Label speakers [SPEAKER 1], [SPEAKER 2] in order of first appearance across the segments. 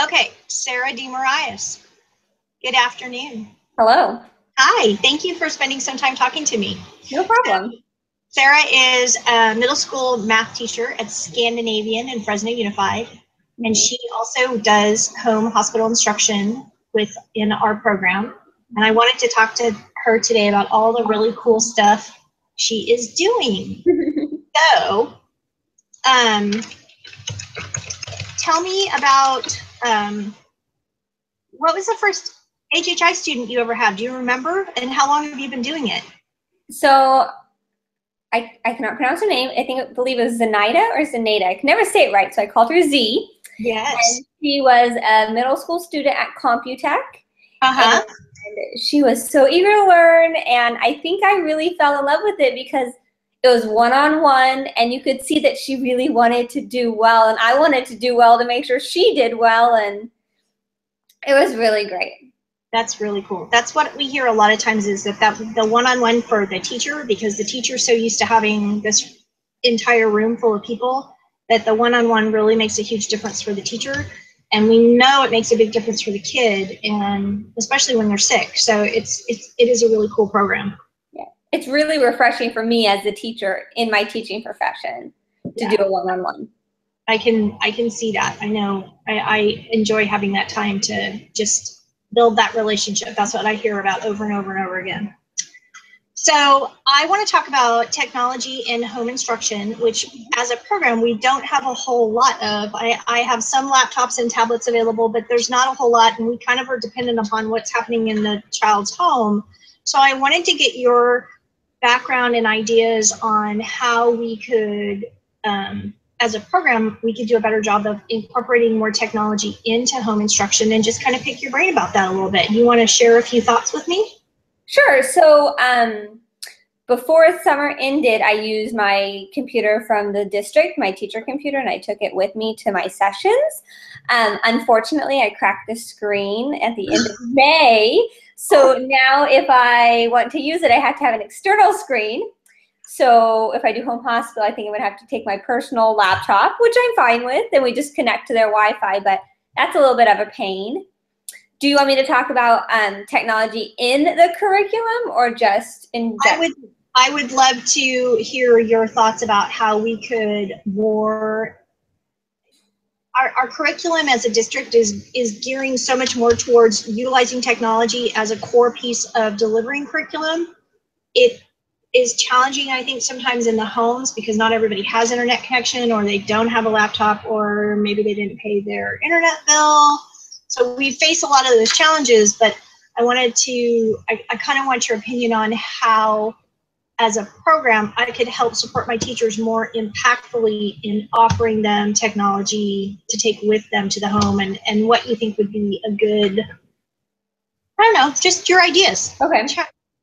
[SPEAKER 1] Okay, Sarah DeMarias. Good afternoon.
[SPEAKER 2] Hello.
[SPEAKER 1] Hi, thank you for spending some time talking to me.
[SPEAKER 2] No problem.
[SPEAKER 1] Sarah is a middle school math teacher at Scandinavian in Fresno Unified, and
[SPEAKER 2] Mhm.
[SPEAKER 1] she also does home hospital instruction within our program. And I wanted to talk to her today about all the really cool stuff she is doing. So, um, tell me about what was the first HHI student you ever had? Do you remember? And how long have you been doing it?
[SPEAKER 2] So I cannot pronounce her name. I believe it was Zenaida or Zenaida. I can never say it right, so I called her Z.
[SPEAKER 1] Yes.
[SPEAKER 2] And she was a middle school student at Computech. And
[SPEAKER 1] Uh-huh.
[SPEAKER 2] she was so eager to learn. And I think I really fell in love with it because it was one-on-one, and you could see that she really wanted to do well. And I wanted to do well to make sure she did well. And it was really great.
[SPEAKER 1] That's really cool. That's what we hear a lot of times is that the one-on-one for the teacher, because the teacher's so used to having this entire room full of people, that the one-on-one really makes a huge difference for the teacher. And we know it makes a big difference for the kid, and especially when they're sick. So it is a really cool program.
[SPEAKER 2] Yeah. It's really refreshing for me as a teacher in my teaching profession to do
[SPEAKER 1] Yeah.
[SPEAKER 2] a one-on-one.
[SPEAKER 1] I can see that. I know I enjoy having that time to just build that relationship. That's what I hear about over and over and over again. So I want to talk about technology in home instruction, which as a program, we don't have a whole lot of. I have some laptops and tablets available, but there's not a whole lot, and we kind of are dependent upon what's happening in the child's home. So I wanted to get your background and ideas on how we could, as a program, we could do a better job of incorporating more technology into home instruction, and just kind of pick your brain about that a little bit. You want to share a few thoughts with me?
[SPEAKER 2] Sure. So before summer ended, I used my computer from the district, my teacher computer, and I took it with me to my sessions. Unfortunately, I cracked the screen at the end of May. So now if I want to use it, I have to have an external screen. So if I do home hospital, I think I would have to take my personal laptop, which I'm fine with, and we just connect to their Wi-Fi, but that's a little bit of a pain. Do you want me to talk about technology in the curriculum or just in
[SPEAKER 1] I
[SPEAKER 2] general?
[SPEAKER 1] would I would love to hear your thoughts about how we could more our curriculum as a district is gearing so much more towards utilizing technology as a core piece of delivering curriculum. It is challenging, I think, sometimes in the homes because not everybody has internet connection, or they don't have a laptop, or maybe they didn't pay their internet bill. So we face a lot of those challenges, but I kind of want your opinion on how, as a program, I could help support my teachers more impactfully in offering them technology to take with them to the home, and what you think would be a good, I don't know, just your ideas.
[SPEAKER 2] Okay.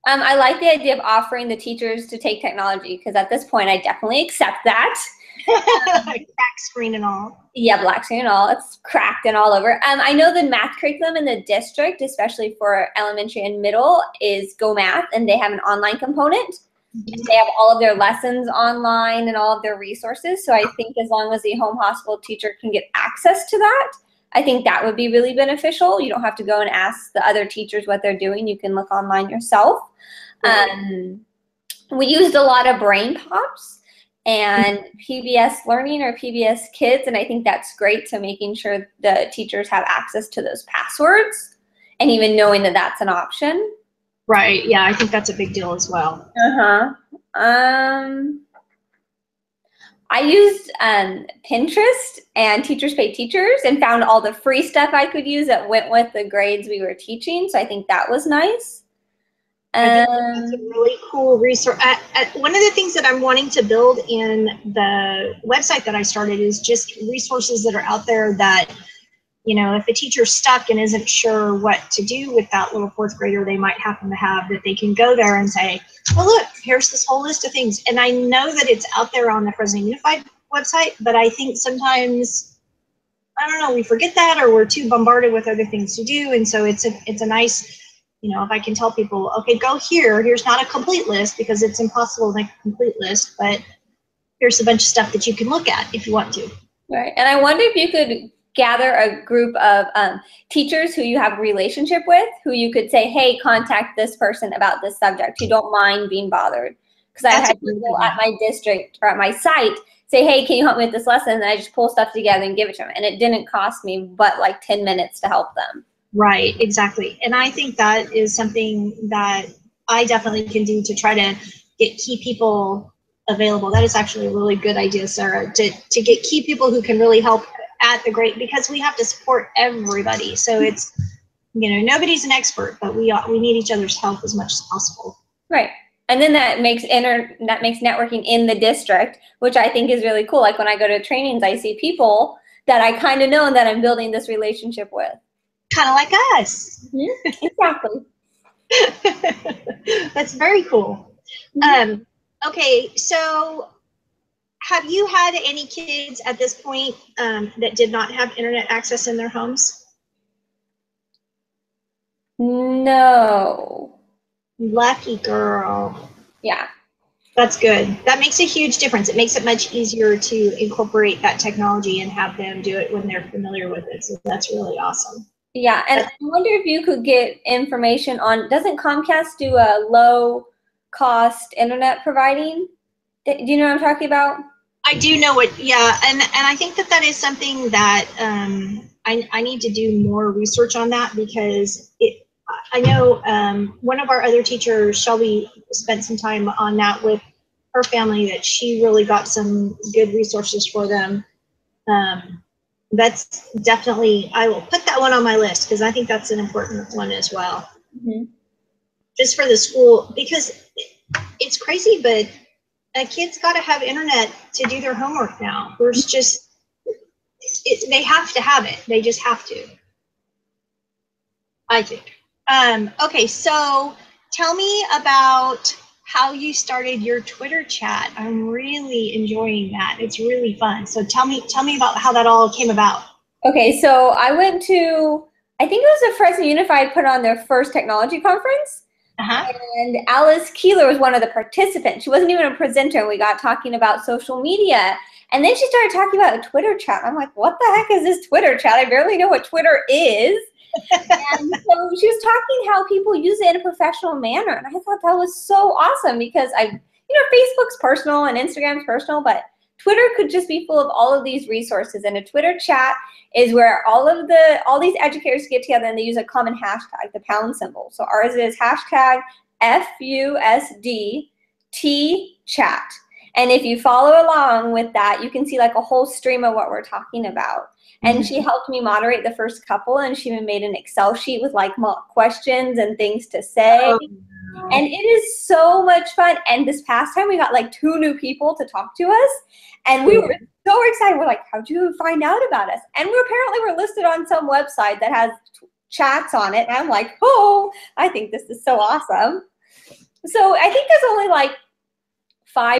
[SPEAKER 2] I like the idea of offering the teachers to take technology because at this point I definitely accept that.
[SPEAKER 1] Crack screen and all.
[SPEAKER 2] Yeah, black screen and all. It's cracked and all over. I know the math curriculum in the district, especially for elementary and middle, is Go Math, and they have an online component. And they have all of their lessons online and all of their resources. So I think as long as the home hospital teacher can get access to that, I think that would be really beneficial. You don't have to go and ask the other teachers what they're doing. You can look online yourself. We used a lot of Brain Pops and PBS Learning or PBS Kids, and I think that's great to making sure the teachers have access to those passwords and even knowing that that's an option.
[SPEAKER 1] Right. Yeah, I think that's a big deal as well.
[SPEAKER 2] Uh-huh. I used Pinterest and Teachers Pay Teachers and found all the free stuff I could use that went with the grades we were teaching. So I think that was nice.
[SPEAKER 1] I think that's a really cool resource. One of the things that I'm wanting to build in the website that I started is just resources that are out there that, if a teacher's stuck and isn't sure what to do with that little fourth grader they might happen to have, that they can go there and say, well, look, here's this whole list of things. And I know that it's out there on the Fresno Unified website, but I think sometimes, I don't know, we forget that, or we're too bombarded with other things to do. And so it's a nice, if I can tell people, okay, go here, here's not a complete list because it's impossible to make a complete list, but here's a bunch of stuff that you can look at if you want to.
[SPEAKER 2] Right. And I wonder if you could gather a group of teachers who you have a relationship with, who you could say, hey, contact this person about this subject, who don't mind being bothered. Because I've had people at my district or at my site say, hey, can you help me with this lesson? And I just pull stuff together and give it to them. And it didn't cost me but like 10 minutes to help them.
[SPEAKER 1] Right, exactly. And I think that is something that I definitely can do to try to get key people available. That is actually a really good idea, Sarah, to get key people who can really help at the grade, because we have to support everybody. So it's, you know, nobody's an expert, but we need each other's help as much as possible.
[SPEAKER 2] Right. And then that makes networking in the district, which I think is really cool. Like when I go to trainings, I see people that I kind of know and that I'm building this relationship with.
[SPEAKER 1] Kind of like us.
[SPEAKER 2] Mm-hmm. Exactly.
[SPEAKER 1] That's very cool.
[SPEAKER 2] Mm-hmm.
[SPEAKER 1] Okay, so have you had any kids at this point that did not have internet access in their homes?
[SPEAKER 2] No.
[SPEAKER 1] Lucky girl.
[SPEAKER 2] Yeah.
[SPEAKER 1] That's good. That makes a huge difference. It makes it much easier to incorporate that technology and have them do it when they're familiar with it. So that's really awesome.
[SPEAKER 2] Yeah, and I wonder if you could get information on, doesn't Comcast do a low cost internet providing? Do you know what I'm talking about?
[SPEAKER 1] I do know what, yeah, and I think that is something that I need to do more research on that, because I know one of our other teachers, Shelby, spent some time on that with her family, that she really got some good resources for them. That's definitely, I will put that one on my list, because I think that's an important one as well.
[SPEAKER 2] Mm-hmm. Just
[SPEAKER 1] for the school, because it's crazy, but a kid's got to have internet to do their homework now. There's just, they have to have it. They just have to, I think. Okay, so tell me about how you started your Twitter chat. I'm really enjoying that. It's really fun. So tell me about how that all came about.
[SPEAKER 2] Okay, so I went to, I think it was the Fresno Unified put on their first technology conference. And Alice Keeler was one of the participants. She wasn't even a presenter. We got talking about social media. And then she started talking about a Twitter chat. I'm like, what the heck is this Twitter chat? I barely know what Twitter is. And so she was talking how people use it in a professional manner. And I thought that was so awesome, because Facebook's personal and Instagram's personal, but Twitter could just be full of all of these resources. And a Twitter chat is where all these educators get together and they use a common hashtag, the pound symbol. So ours is hashtag FUSD T-chat. And if you follow along with that, you can see like a whole stream of what we're talking about. And she helped me moderate the first couple, and she even made an Excel sheet with like questions and things to say. And it is so much fun. And this past time we got like 2 new people to talk to us, and we were so excited. We're like, how'd you find out about us? And we're listed on some website that has chats on it. And I'm like, oh, I think this is so awesome. So I think there's only like 5